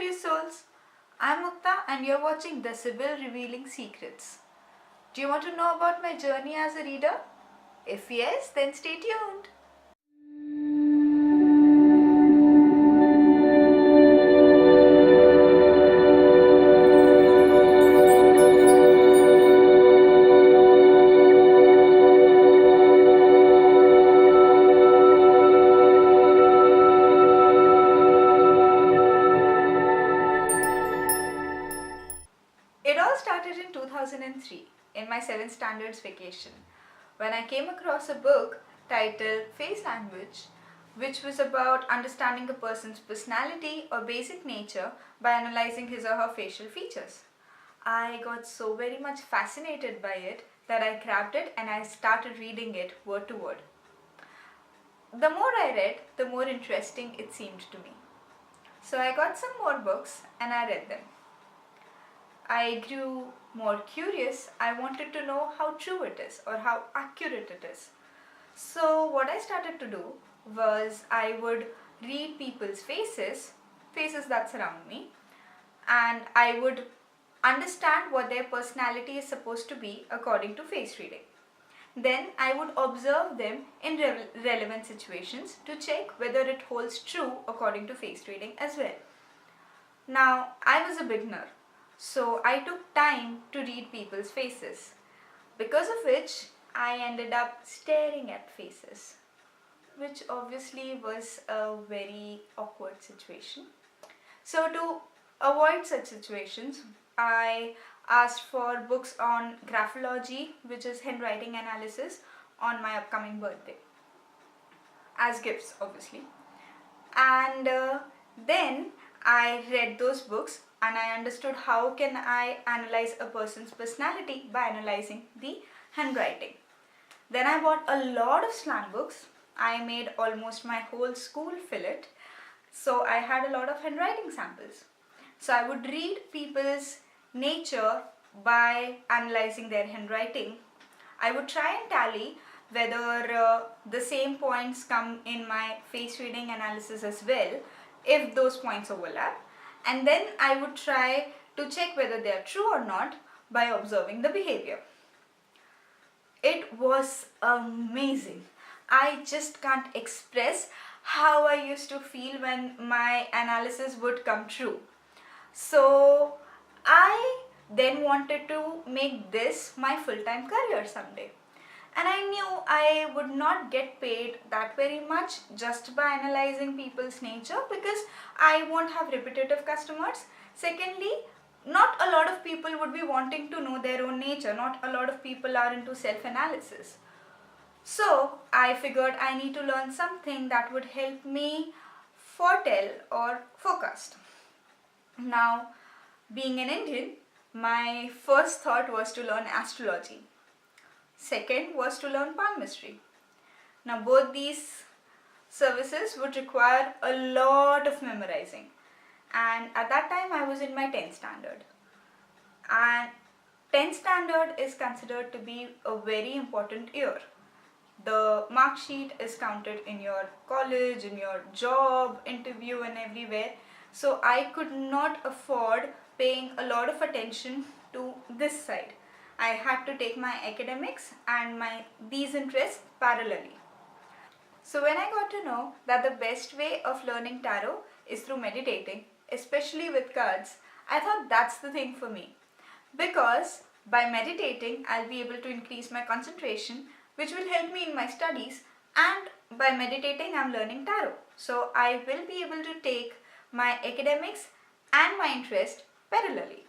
curious souls. I'm Mukta and you're watching the Sibyl Revealing Secrets. Do you want to know about my journey as a reader? If yes, then stay tuned. It all started in 2003 in my 7th standards vacation when I came across a book titled Face Language, which was about understanding a person's personality or basic nature by analyzing his or her facial features. I got so very much fascinated by it that I grabbed it and I started reading it word to word. The more I read, the more interesting it seemed to me. So I got some more books and I read them. I grew more curious. I wanted to know how true it is or how accurate it is. So what I started to do was I would read people's faces that surround me, and I would understand what their personality is supposed to be according to face reading. Then I would observe them in relevant situations to check whether it holds true according to face reading as well. Now, I was a beginner, so I took time to read people's faces, because of which I ended up staring at faces, which obviously was a very awkward situation. So to avoid such situations, I asked for books on graphology, which is handwriting analysis, on my upcoming birthday, as gifts obviously. And then I read those books and I understood how can I analyze a person's personality by analyzing the handwriting. Then I bought a lot of slang books. I made almost my whole school fill it. So I had a lot of handwriting samples. So I would read people's nature by analyzing their handwriting. I would try and tally whether the same points come in my face reading analysis as well, if those points overlap. And then I would try to check whether they are true or not by observing the behavior. It was amazing. I just can't express how I used to feel when my analysis would come true. So I then wanted to make this my full-time career someday. And I knew I would not get paid that very much just by analyzing people's nature, because I won't have repetitive customers. Secondly, not a lot of people would be wanting to know their own nature. Not a lot of people are into self-analysis. So I figured I need to learn something that would help me foretell or forecast. Now, being an Indian, my first thought was to learn astrology. Second was to learn palmistry. Now both these services would require a lot of memorizing, and at that time I was in my 10th standard, and 10th standard is considered to be a very important year. The mark sheet is counted in your college, in your job interview and everywhere. So I could not afford paying a lot of attention to this side. I had to take my academics and these interests parallelly. So when I got to know that the best way of learning tarot is through meditating, especially with cards, I thought that's the thing for me. Because by meditating, I'll be able to increase my concentration, which will help me in my studies, and by meditating, I'm learning tarot. So I will be able to take my academics and my interest parallelly.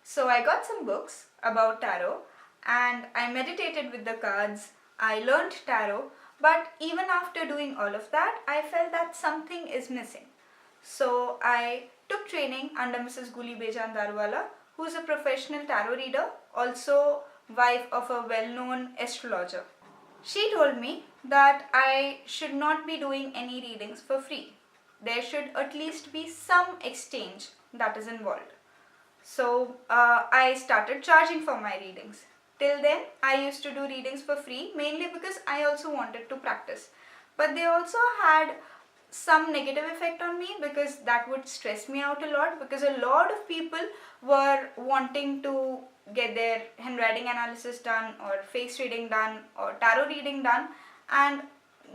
So I got some books about tarot and I meditated with the cards. I learned tarot, but even after doing all of that, I felt that something is missing. So I took training under Mrs. Guli Bejan Darwala, who is a professional tarot reader, also wife of a well-known astrologer. She told me that I should not be doing any readings for free. There should at least be some exchange that is involved. So I started charging for my readings. Till then, I used to do readings for free, mainly because I also wanted to practice. But they also had some negative effect on me, because that would stress me out a lot, because a lot of people were wanting to get their handwriting analysis done or face reading done or tarot reading done, and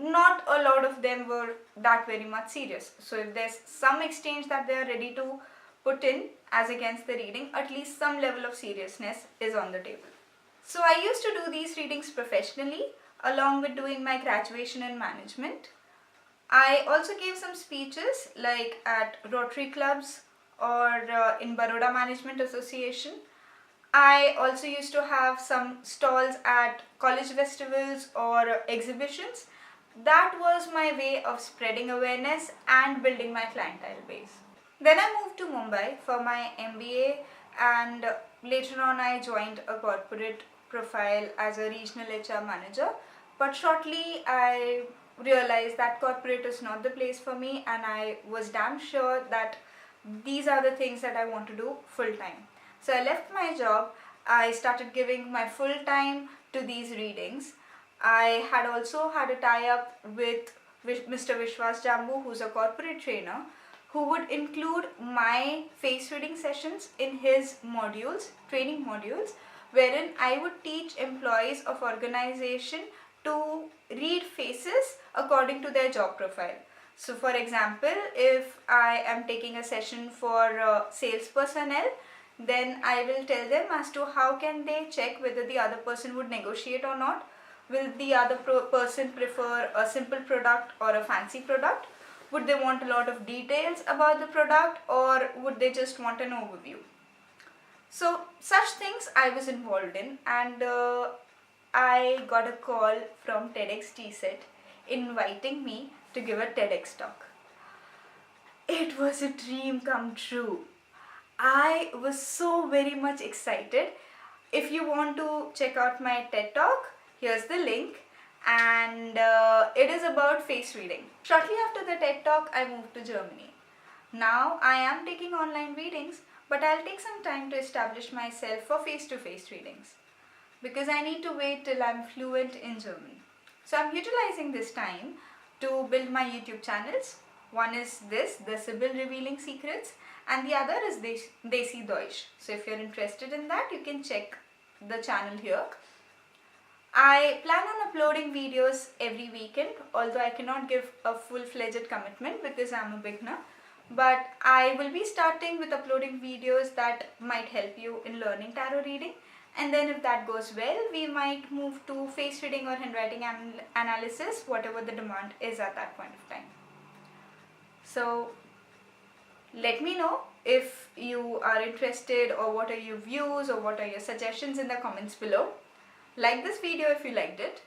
not a lot of them were that very much serious. So if there's some exchange that they are ready to put in as against the reading, at least some level of seriousness is on the table. So I used to do these readings professionally along with doing my graduation in management. I also gave some speeches like at Rotary clubs or in Baroda Management Association. I also used to have some stalls at college festivals or exhibitions. That was my way of spreading awareness and building my clientele base. Then I moved to Mumbai for my MBA, and later on I joined a corporate profile as a regional HR manager. But shortly I realized that corporate is not the place for me, and I was damn sure that these are the things that I want to do full time. So I left my job. I started giving my full time to these readings. I had also had a tie-up with Mr. Vishwas Jambu, who's a corporate trainer, who would include my face reading sessions in his modules, training modules, wherein I would teach employees of organization to read faces according to their job profile. So for example, if I am taking a session for sales personnel, then I will tell them as to how can they check whether the other person would negotiate or not. Will the other person prefer a simple product or a fancy product? Would they want a lot of details about the product, or would they just want an overview? So such things I was involved in, and I got a call from TEDx TSET inviting me to give a TEDx talk. It was a dream come true. I was so very much excited. If you want to check out my TED talk, here's the link, and it is about face reading. Shortly after the TED talk, I moved to Germany. Now I am taking online readings, but I'll take some time to establish myself for face-to-face readings, because I need to wait till I'm fluent in German. So I'm utilizing this time to build my YouTube channels. One is this, the Sibyl Revealing Secrets, and the other is Desi Deutsch. So if you're interested in that, you can check the channel here. I plan on uploading videos every weekend, although I cannot give a full-fledged commitment because I'm a beginner. But I will be starting with uploading videos that might help you in learning tarot reading. And then if that goes well, we might move to face reading or handwriting analysis, whatever the demand is at that point of time. So let me know if you are interested, or what are your views, or what are your suggestions in the comments below. Like this video if you liked it.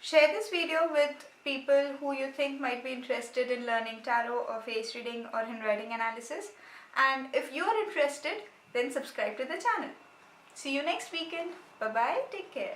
Share this video with people who you think might be interested in learning tarot or face reading or handwriting analysis. And if you are interested, then subscribe to the channel. See you next weekend. Bye bye. Take care.